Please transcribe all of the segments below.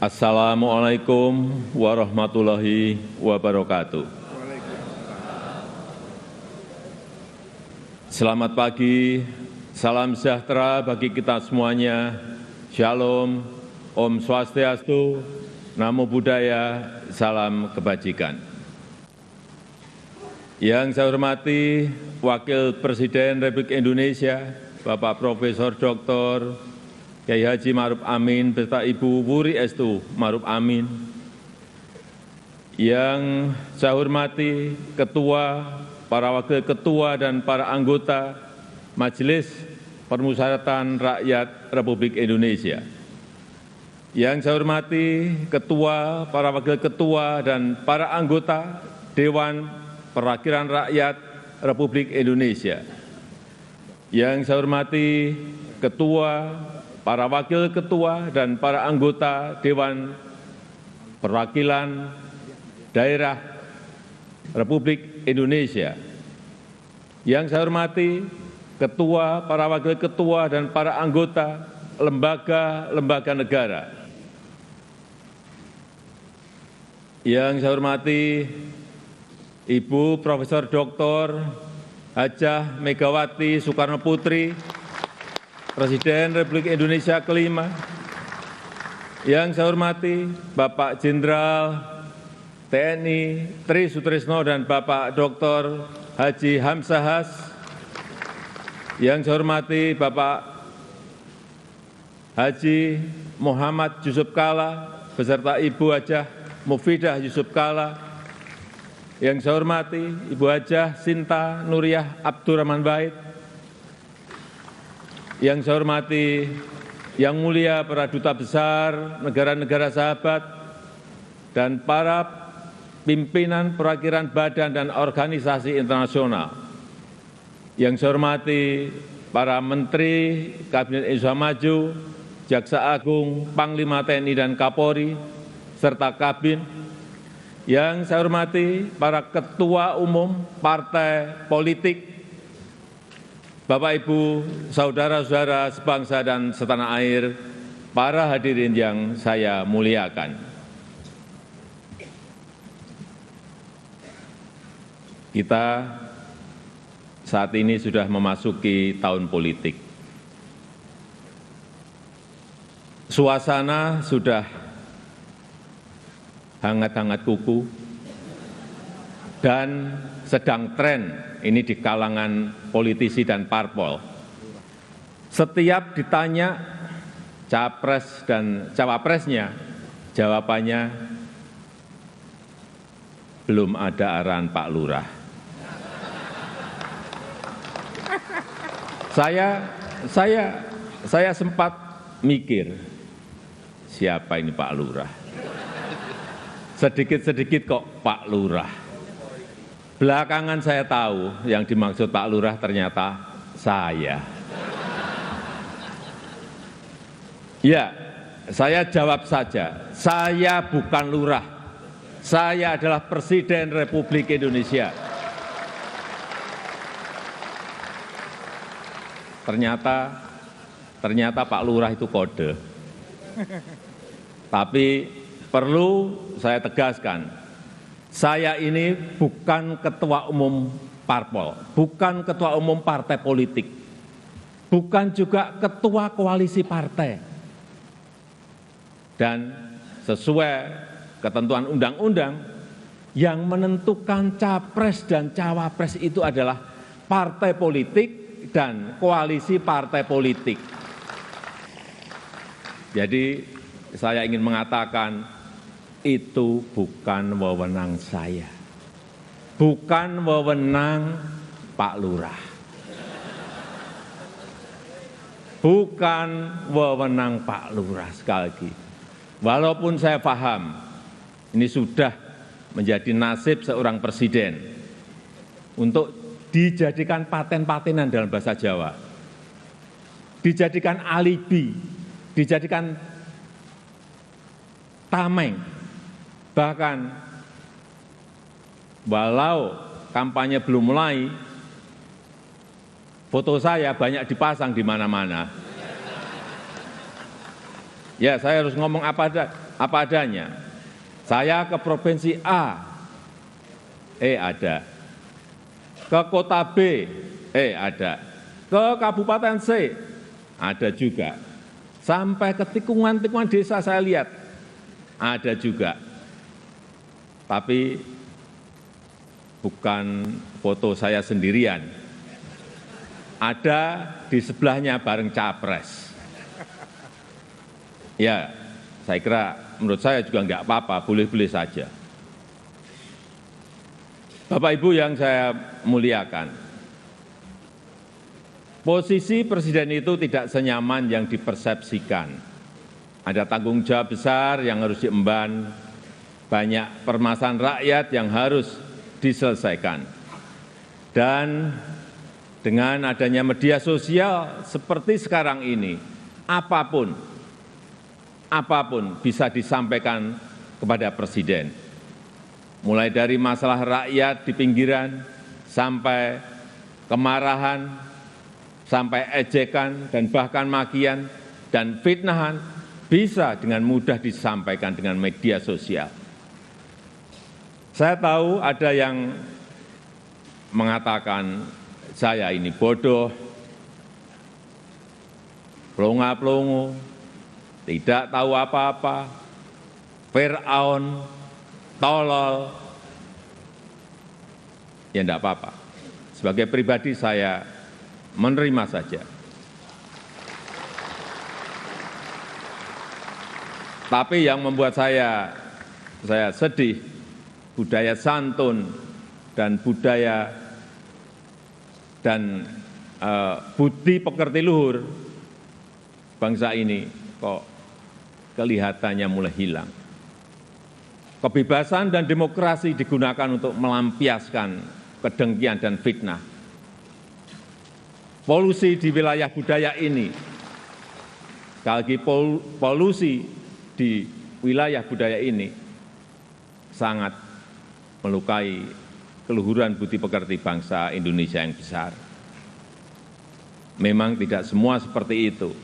Assalamualaikum warahmatullahi wabarakatuh. Selamat pagi, salam sejahtera bagi kita semuanya. Shalom, Om Swastiastu, Namo Buddhaya, salam kebajikan. Yang saya hormati Wakil Presiden Republik Indonesia, Bapak Profesor Dr. Kiai Haji Ma'ruf Amin beserta Ibu Wuri Estu Ma'ruf Amin. Yang saya hormati Ketua, para Wakil Ketua dan para anggota Majelis Permusyawaratan Rakyat Republik Indonesia. Yang saya hormati Ketua, para Wakil Ketua dan para anggota Dewan Perwakilan Rakyat Republik Indonesia. Yang saya hormati Ketua, para Wakil Ketua dan para anggota Dewan Perwakilan Daerah Republik Indonesia. Yang saya hormati Ketua, para Wakil Ketua dan para anggota lembaga-lembaga negara. Yang saya hormati Ibu Profesor Dr. Hajah Megawati Soekarno Putri, Presiden Republik Indonesia kelima. Yang saya hormati Bapak Jenderal TNI Tri Sutrisno dan Bapak Dr. Haji Hamzahas. Yang saya hormati Bapak Haji Muhammad Yusuf Kalla beserta Ibu Hajah Mufidah Yusuf Kalla. Yang saya hormati Ibu Hajah Sinta Nuriyah Abdurrahman Wahid. Yang saya hormati Yang Mulia para Duta Besar negara-negara sahabat dan para pimpinan perwakilan badan dan organisasi internasional. Yang saya hormati para Menteri Kabinet Indonesia Maju, Jaksa Agung, Panglima TNI dan Kapolri, serta Kabin. Yang saya hormati para Ketua Umum Partai Politik, Bapak, Ibu, Saudara-saudara sebangsa dan setanah air, para hadirin yang saya muliakan. Kita saat ini sudah memasuki tahun politik. Suasana sudah hangat-hangat kuku dan sedang tren ini di kalangan politisi dan parpol. Setiap ditanya capres dan cawapresnya, jawabannya belum ada arahan Pak Lurah. Saya sempat mikir, siapa ini Pak Lurah? Sedikit-sedikit kok Pak Lurah. Belakangan saya tahu yang dimaksud Pak Lurah ternyata saya. Ya, saya jawab saja, saya bukan lurah. Saya adalah Presiden Republik Indonesia. Ternyata Pak Lurah itu kode. Tapi perlu saya tegaskan, saya ini bukan ketua umum parpol, bukan ketua umum partai politik, bukan juga ketua koalisi partai. Dan sesuai ketentuan undang-undang, yang menentukan capres dan cawapres itu adalah partai politik dan koalisi partai politik. Jadi saya ingin mengatakan, itu bukan wewenang saya, bukan wewenang Pak Lurah, bukan wewenang Pak Lurah. Sekali lagi, walaupun saya paham ini sudah menjadi nasib seorang presiden untuk dijadikan paten-patenan dalam bahasa Jawa, dijadikan alibi, dijadikan tameng. Bahkan walau kampanye belum mulai, foto saya banyak dipasang di mana-mana. Ya, saya harus ngomong apa adanya. Saya ke provinsi A, ada. Ke kota B, ada. Ke kabupaten C, ada juga. Sampai ke tikungan-tikungan desa saya lihat, ada juga. Tapi bukan foto saya sendirian. Ada di sebelahnya bareng capres. Ya, saya kira menurut saya juga enggak apa-apa, boleh-boleh saja. Bapak Ibu yang saya muliakan, posisi presiden itu tidak senyaman yang dipersepsikan. Ada tanggung jawab besar yang harus diemban, banyak permasalahan rakyat yang harus diselesaikan. Dan dengan adanya media sosial seperti sekarang ini, apapun bisa disampaikan kepada presiden. Mulai dari masalah rakyat di pinggiran, sampai kemarahan, sampai ejekan, dan bahkan makian, dan fitnahan, bisa dengan mudah disampaikan dengan media sosial. Saya tahu ada yang mengatakan saya ini bodoh, pelongo-pelongo, tidak tahu apa-apa, Fir'aun, tolol. Ya enggak apa-apa. Sebagai pribadi saya menerima saja. Tapi yang membuat saya sedih, budaya santun dan budaya dan budi pekerti luhur bangsa ini kok kelihatannya mulai hilang. Kebebasan dan demokrasi digunakan untuk melampiaskan kedengkian dan fitnah. Polusi di wilayah budaya ini, sekali lagi polusi di wilayah budaya ini sangat melukai keluhuran budi pekerti bangsa Indonesia yang besar. Memang tidak semua seperti itu.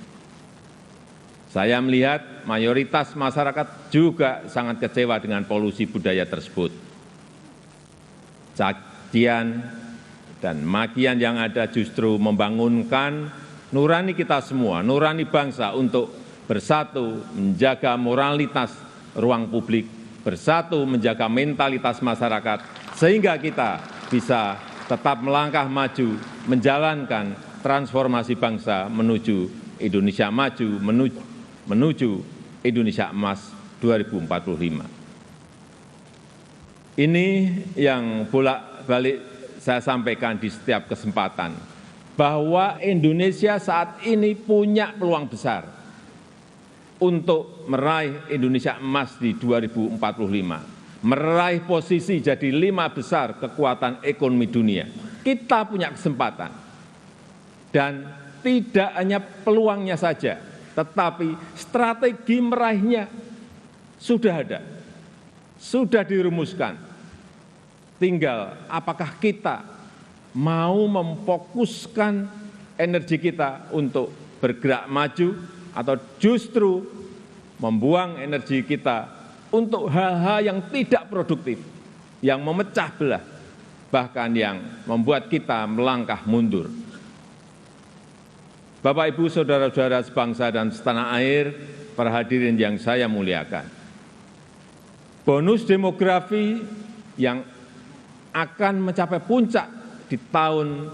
Saya melihat mayoritas masyarakat juga sangat kecewa dengan polusi budaya tersebut. Cacian dan makian yang ada justru membangunkan nurani kita semua, nurani bangsa untuk bersatu menjaga moralitas ruang publik, bersatu menjaga mentalitas masyarakat, sehingga kita bisa tetap melangkah maju, menjalankan transformasi bangsa menuju Indonesia maju, menuju Indonesia emas 2045. Ini yang bolak-balik saya sampaikan di setiap kesempatan, bahwa Indonesia saat ini punya peluang besar untuk meraih Indonesia emas di 2045, meraih posisi jadi 5 besar kekuatan ekonomi dunia. Kita punya kesempatan, dan tidak hanya peluangnya saja, tetapi strategi meraihnya sudah ada, sudah dirumuskan. Tinggal apakah kita mau memfokuskan energi kita untuk bergerak maju, atau justru membuang energi kita untuk hal-hal yang tidak produktif, yang memecah belah, bahkan yang membuat kita melangkah mundur. Bapak, Ibu, saudara-saudara sebangsa dan setanah air, para hadirin yang saya muliakan. Bonus demografi yang akan mencapai puncak di tahun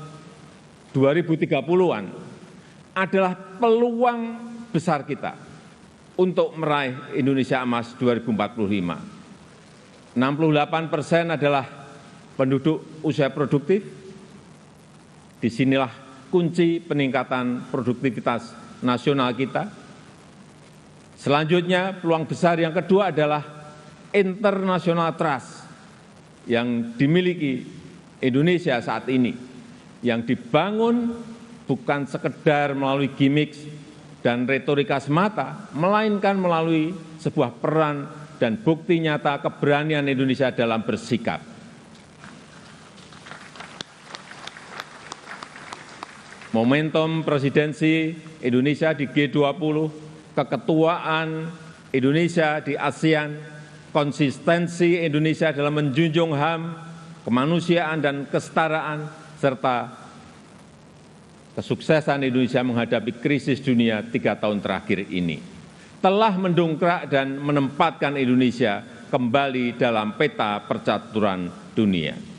2030-an adalah peluang besar kita untuk meraih Indonesia emas 2045. 68% adalah penduduk usia produktif. Disinilah kunci peningkatan produktivitas nasional kita. Selanjutnya, peluang besar yang kedua adalah international trust yang dimiliki Indonesia saat ini, yang dibangun bukan sekedar melalui gimmick dan retorika semata, melainkan melalui sebuah peran dan bukti nyata keberanian Indonesia dalam bersikap. Momentum presidensi Indonesia di G20 keketuaan Indonesia di ASEAN, konsistensi Indonesia dalam menjunjung HAM, kemanusiaan dan kesetaraan, serta kesuksesan Indonesia menghadapi krisis dunia 3 tahun terakhir ini telah mendongkrak dan menempatkan Indonesia kembali dalam peta percaturan dunia.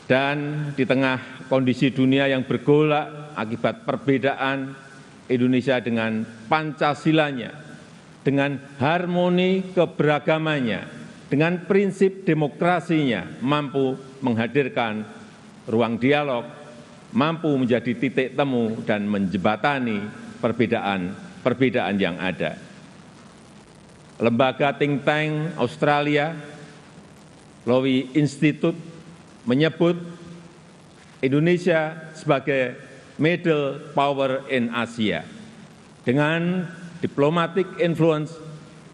Dan di tengah kondisi dunia yang bergolak akibat perbedaan Indonesia dengan Pancasilanya, dengan harmoni keberagamannya, dengan prinsip demokrasinya, mampu menghadirkan ruang dialog, mampu menjadi titik temu dan menjembatani perbedaan yang ada. Lembaga think tank Australia, Lowy Institute, menyebut Indonesia sebagai middle power in Asia dengan diplomatic influence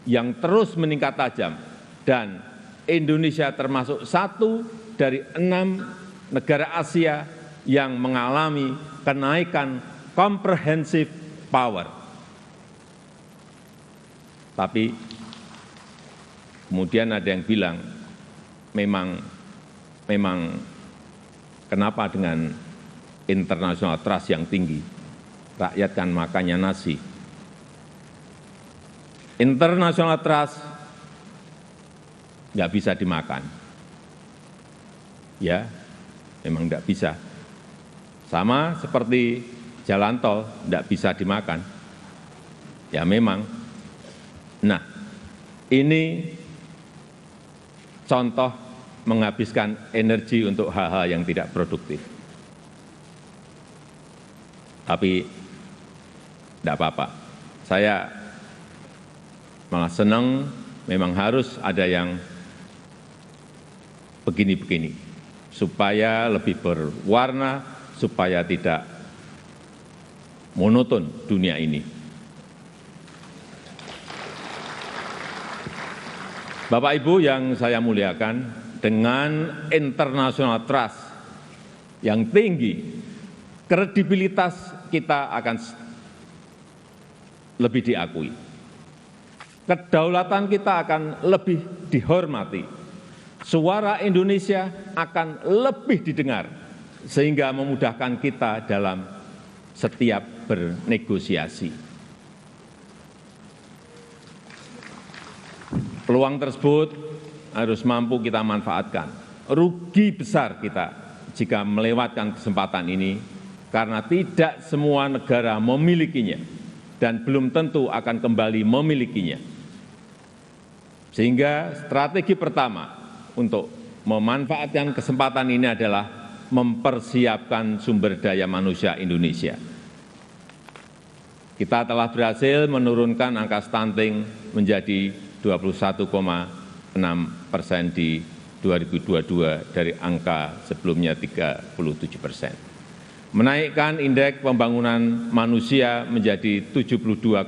yang terus meningkat tajam, dan Indonesia termasuk satu dari 6 negara Asia yang mengalami kenaikan comprehensive power. Tapi kemudian ada yang bilang, memang kenapa dengan international trust yang tinggi, rakyat kan makannya nasi. International trust nggak bisa dimakan. Ya, memang tidak bisa. Sama seperti jalan tol, tidak bisa dimakan. Ya memang. Nah, ini contoh menghabiskan energi untuk hal-hal yang tidak produktif. Tapi tidak apa-apa. Saya malah senang, memang harus ada yang begini-begini, supaya lebih berwarna, supaya tidak monoton dunia ini. Bapak Ibu yang saya muliakan, dengan international trust yang tinggi, kredibilitas kita akan lebih diakui. Kedaulatan kita akan lebih dihormati. Suara Indonesia akan lebih didengar, sehingga memudahkan kita dalam setiap bernegosiasi. Peluang tersebut harus mampu kita manfaatkan. Rugi besar kita jika melewatkan kesempatan ini, karena tidak semua negara memilikinya dan belum tentu akan kembali memilikinya. Sehingga strategi pertama untuk memanfaatkan kesempatan ini adalah mempersiapkan sumber daya manusia Indonesia. Kita telah berhasil menurunkan angka stunting menjadi 21,6% di 2022 dari angka sebelumnya 37%. Menaikkan indeks pembangunan manusia menjadi 72,9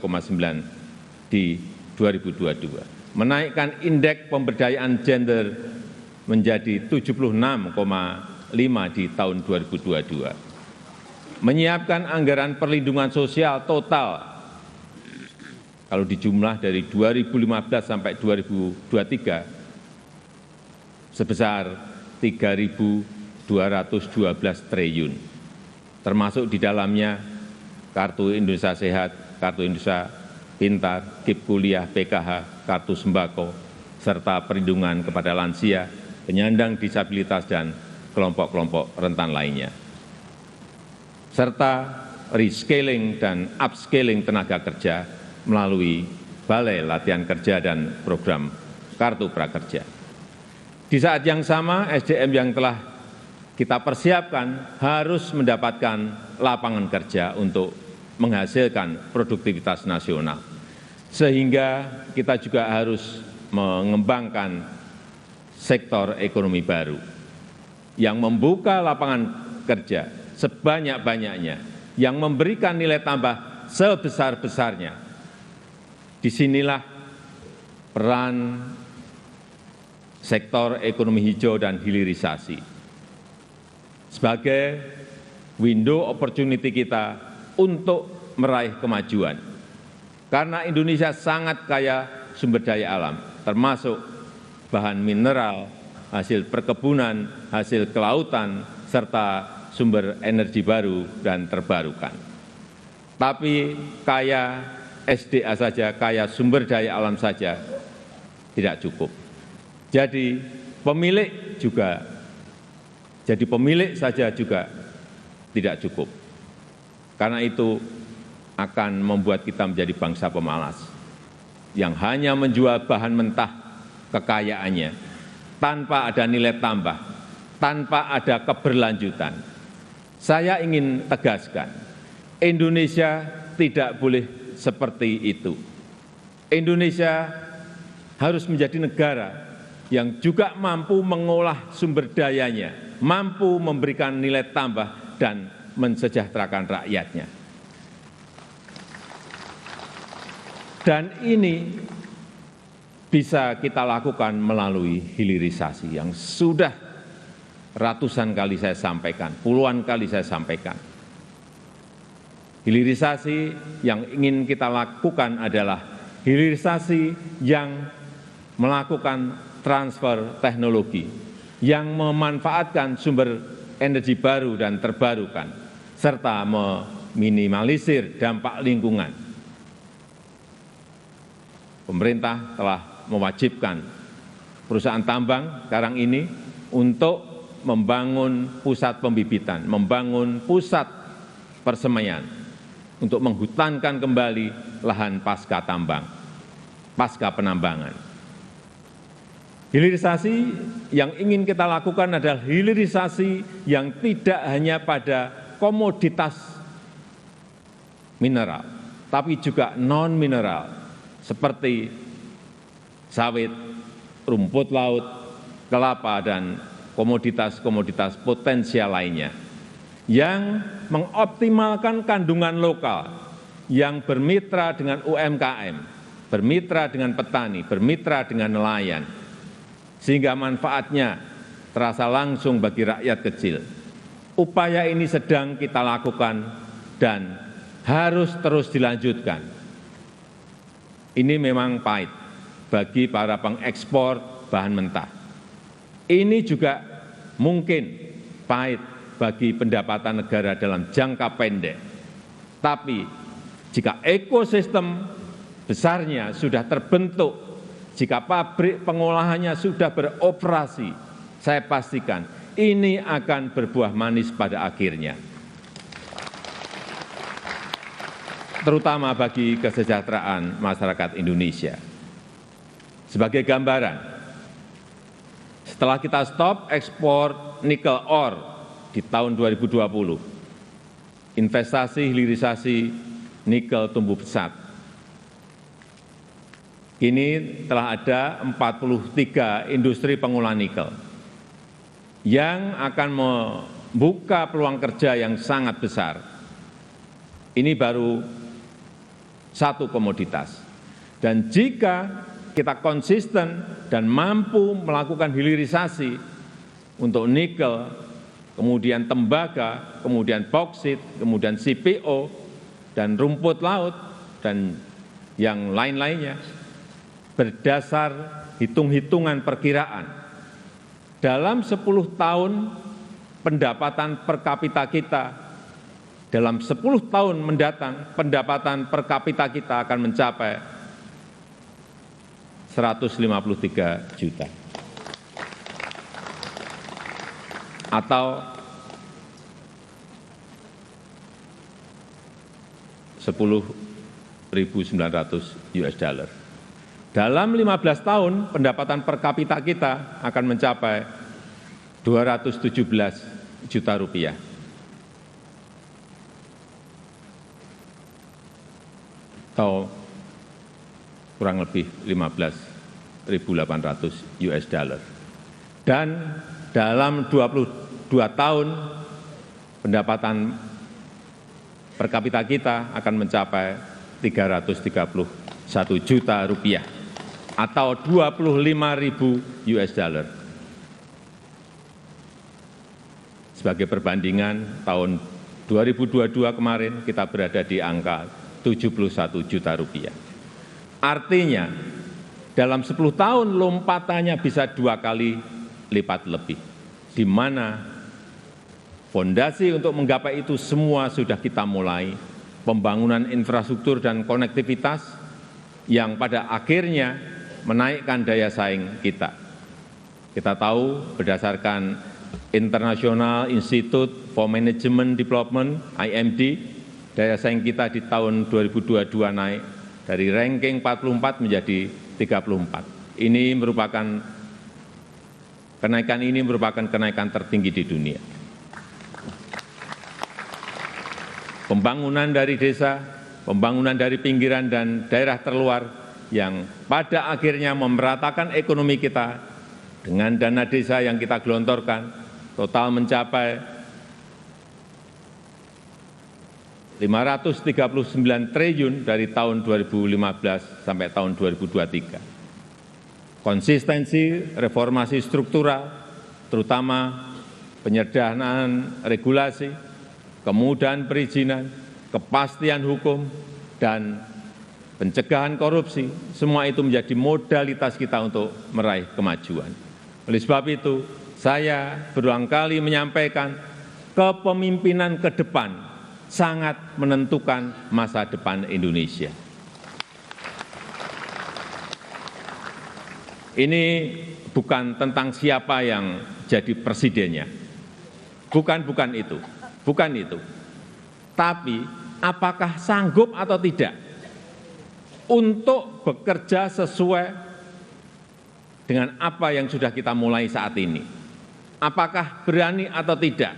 di 2022. Menaikkan indeks pemberdayaan gender menjadi 76,5 di tahun 2022. Menyiapkan anggaran perlindungan sosial total, kalau dijumlah dari 2015 sampai 2023, sebesar 3.212 triliun, termasuk di dalamnya Kartu Indonesia Sehat, Kartu Indonesia Pintar, KIP Kuliah, PKH, Kartu Sembako, serta perlindungan kepada lansia, penyandang disabilitas, dan kelompok-kelompok rentan lainnya, serta rescaling dan upscaling tenaga kerja melalui Balai Latihan Kerja dan program Kartu Prakerja. Di saat yang sama, SDM yang telah kita persiapkan harus mendapatkan lapangan kerja untuk menghasilkan produktivitas nasional. Sehingga kita juga harus mengembangkan sektor ekonomi baru yang membuka lapangan kerja sebanyak-banyaknya, yang memberikan nilai tambah sebesar-besarnya. Disinilah peran sektor ekonomi hijau dan hilirisasi sebagai window opportunity kita untuk meraih kemajuan. Karena Indonesia sangat kaya sumber daya alam, termasuk bahan mineral, hasil perkebunan, hasil kelautan, serta sumber energi baru dan terbarukan. Tapi kaya SDA saja, kaya sumber daya alam saja tidak cukup. Jadi pemilik saja juga tidak cukup. Karena itu akan membuat kita menjadi bangsa pemalas yang hanya menjual bahan mentah kekayaannya tanpa ada nilai tambah, tanpa ada keberlanjutan. Saya ingin tegaskan, Indonesia tidak boleh seperti itu. Indonesia harus menjadi negara yang juga mampu mengolah sumber dayanya, mampu memberikan nilai tambah dan mensejahterakan rakyatnya. Dan ini bisa kita lakukan melalui hilirisasi yang sudah ratusan kali saya sampaikan, puluhan kali saya sampaikan. Hilirisasi yang ingin kita lakukan adalah hilirisasi yang melakukan transfer teknologi, yang memanfaatkan sumber energi baru dan terbarukan, serta meminimalisir dampak lingkungan. Pemerintah telah mewajibkan perusahaan tambang sekarang ini untuk membangun pusat pembibitan, membangun pusat persemaian, untuk menghutankan kembali lahan pasca tambang, pasca penambangan. Hilirisasi yang ingin kita lakukan adalah hilirisasi yang tidak hanya pada komoditas mineral, tapi juga non-mineral, seperti sawit, rumput laut, kelapa, dan komoditas-komoditas potensial lainnya, yang mengoptimalkan kandungan lokal, yang bermitra dengan UMKM, bermitra dengan petani, bermitra dengan nelayan, sehingga manfaatnya terasa langsung bagi rakyat kecil. Upaya ini sedang kita lakukan dan harus terus dilanjutkan. Ini memang pahit bagi para pengekspor bahan mentah. Ini juga mungkin pahit bagi pendapatan negara dalam jangka pendek. Tapi jika ekosistem besarnya sudah terbentuk, jika pabrik pengolahannya sudah beroperasi, saya pastikan ini akan berbuah manis pada akhirnya. Terutama bagi kesejahteraan masyarakat Indonesia. Sebagai gambaran, setelah kita stop ekspor nikel ore di tahun 2020, investasi hilirisasi nikel tumbuh pesat. Kini telah ada 43 industri pengolahan nikel yang akan membuka peluang kerja yang sangat besar. Ini baru satu komoditas. Dan jika kita konsisten dan mampu melakukan hilirisasi untuk nikel, kemudian tembaga, kemudian bauksit, kemudian CPO, dan rumput laut, dan yang lain-lainnya, berdasar hitung-hitungan perkiraan, dalam 10 tahun pendapatan per kapita kita, dalam 10 tahun mendatang, pendapatan per kapita kita akan mencapai 153 juta. Atau 10.900 US dollar. Dalam 15 tahun, pendapatan per kapita kita akan mencapai 217 juta rupiah. Atau kurang lebih 15.800 US dollar. Dan dalam 22 tahun, pendapatan per kapita kita akan mencapai 331 juta rupiah atau 25.000 US dollar. Sebagai perbandingan, tahun 2022 kemarin kita berada di angka 71 juta rupiah. Artinya dalam 10 tahun lompatannya bisa 2 kali lipat lebih, di mana fondasi untuk menggapai itu semua sudah kita mulai, pembangunan infrastruktur dan konektivitas yang pada akhirnya menaikkan daya saing kita. Kita tahu berdasarkan International Institute for Management Development, IMD, daya saing kita di tahun 2022 naik dari ranking 44 menjadi 34. Kenaikan ini merupakan kenaikan tertinggi di dunia. Pembangunan dari desa, pembangunan dari pinggiran dan daerah terluar yang pada akhirnya memeratakan ekonomi kita dengan dana desa yang kita gelontorkan total mencapai 539 triliun dari tahun 2015 sampai tahun 2023. Konsistensi reformasi struktural, terutama penyederhanaan regulasi, kemudahan perizinan, kepastian hukum, dan pencegahan korupsi, semua itu menjadi modalitas kita untuk meraih kemajuan. Oleh sebab itu, saya berulang kali menyampaikan kepemimpinan ke depan sangat menentukan masa depan Indonesia. Ini bukan tentang siapa yang jadi presidennya. Bukan itu. Tapi apakah sanggup atau tidak untuk bekerja sesuai dengan apa yang sudah kita mulai saat ini. Apakah berani atau tidak,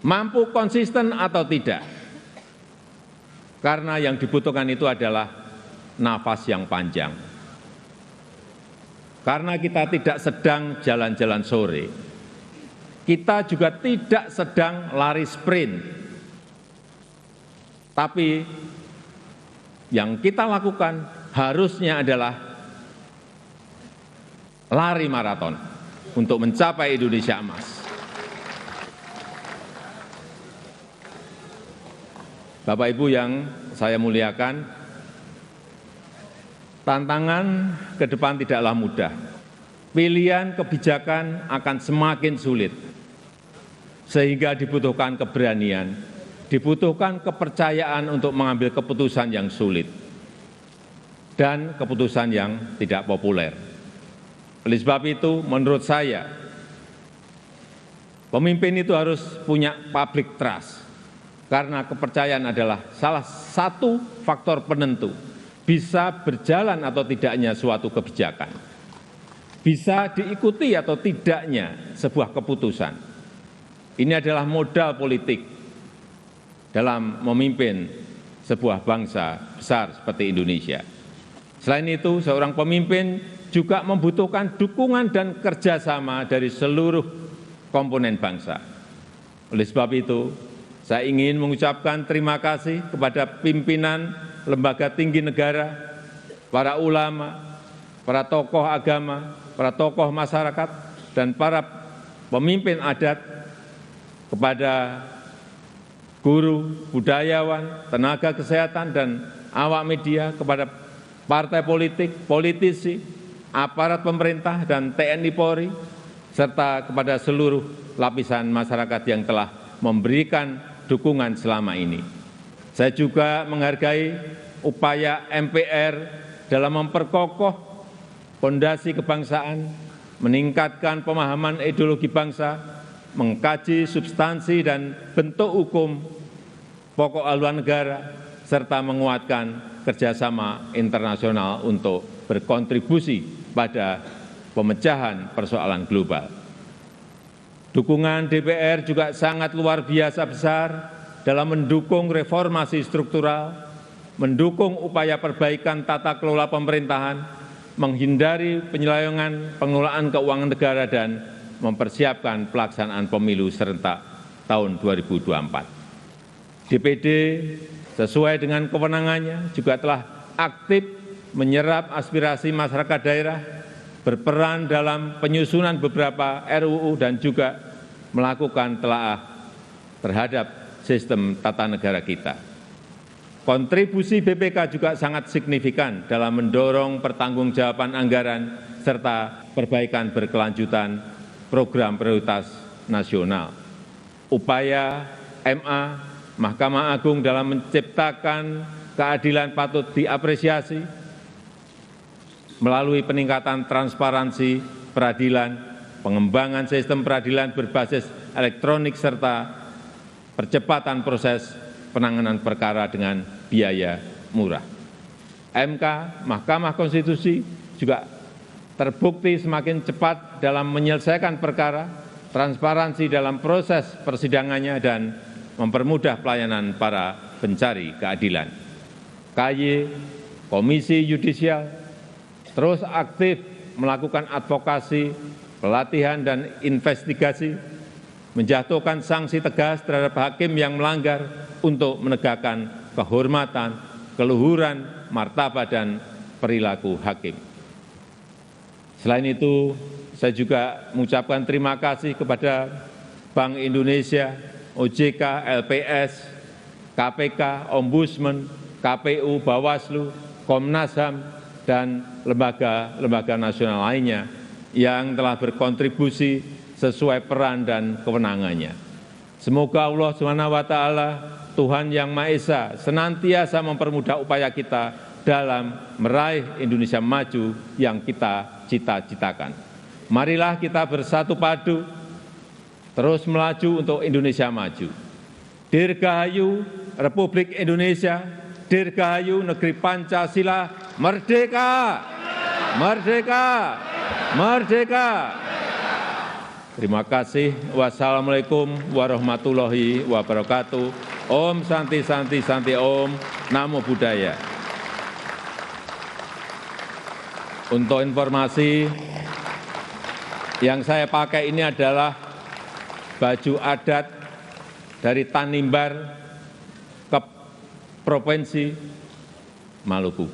mampu konsisten atau tidak. Karena yang dibutuhkan itu adalah nafas yang panjang. Karena kita tidak sedang jalan-jalan sore, kita juga tidak sedang lari sprint. Tapi yang kita lakukan harusnya adalah lari maraton untuk mencapai Indonesia emas. Bapak Ibu yang saya muliakan, tantangan ke depan tidaklah mudah. Pilihan kebijakan akan semakin sulit, sehingga dibutuhkan keberanian, dibutuhkan kepercayaan untuk mengambil keputusan yang sulit dan keputusan yang tidak populer. Oleh sebab itu, menurut saya, pemimpin itu harus punya public trust, karena kepercayaan adalah salah satu faktor penentu bisa berjalan atau tidaknya suatu kebijakan, bisa diikuti atau tidaknya sebuah keputusan. Ini adalah modal politik dalam memimpin sebuah bangsa besar seperti Indonesia. Selain itu, seorang pemimpin juga membutuhkan dukungan dan kerjasama dari seluruh komponen bangsa. Oleh sebab itu, saya ingin mengucapkan terima kasih kepada pimpinan lembaga tinggi negara, para ulama, para tokoh agama, para tokoh masyarakat, dan para pemimpin adat, kepada guru, budayawan, tenaga kesehatan, dan awak media, kepada partai politik, politisi, aparat pemerintah, dan TNI Polri, serta kepada seluruh lapisan masyarakat yang telah memberikan dukungan selama ini. Saya juga menghargai upaya MPR dalam memperkokoh fondasi kebangsaan, meningkatkan pemahaman ideologi bangsa, mengkaji substansi dan bentuk hukum pokok haluan negara, serta menguatkan kerjasama internasional untuk berkontribusi pada pemecahan persoalan global. Dukungan DPR juga sangat luar biasa besar dalam mendukung reformasi struktural, mendukung upaya perbaikan tata kelola pemerintahan, menghindari penyelewengan pengelolaan keuangan negara, dan mempersiapkan pelaksanaan pemilu serentak tahun 2024. DPD sesuai dengan kewenangannya juga telah aktif menyerap aspirasi masyarakat daerah, berperan dalam penyusunan beberapa RUU, dan juga melakukan telaah terhadap sistem tata negara kita. Kontribusi BPK juga sangat signifikan dalam mendorong pertanggungjawaban anggaran serta perbaikan berkelanjutan program prioritas nasional. Upaya MA, Mahkamah Agung dalam menciptakan keadilan patut diapresiasi melalui peningkatan transparansi peradilan, pengembangan sistem peradilan berbasis elektronik, serta percepatan proses penanganan perkara dengan biaya murah. MK, Mahkamah Konstitusi juga terbukti semakin cepat dalam menyelesaikan perkara, transparansi dalam proses persidangannya, dan mempermudah pelayanan para pencari keadilan. KY, Komisi Yudisial, terus aktif melakukan advokasi, pelatihan, dan investigasi, menjatuhkan sanksi tegas terhadap hakim yang melanggar untuk menegakkan kehormatan, keluhuran, martabat, dan perilaku hakim. Selain itu, saya juga mengucapkan terima kasih kepada Bank Indonesia, OJK, LPS, KPK, Ombudsman, KPU, Bawaslu, Komnas HAM, dan lembaga-lembaga nasional lainnya yang telah berkontribusi sesuai peran dan kewenangannya. Semoga Allah SWT, Tuhan Yang Maha Esa, senantiasa mempermudah upaya kita dalam meraih Indonesia maju yang kita cita-citakan. Marilah kita bersatu padu, terus melaju untuk Indonesia maju. Dirgahayu Republik Indonesia, Dirgahayu Negeri Pancasila, merdeka! Merdeka! Merdeka! Terima kasih. Wassalamualaikum warahmatullahi wabarakatuh. Om Santi Santi Santi Om. Namo Buddhaya. Untuk informasi, yang saya pakai ini adalah baju adat dari Tanimbar ke Provinsi Maluku.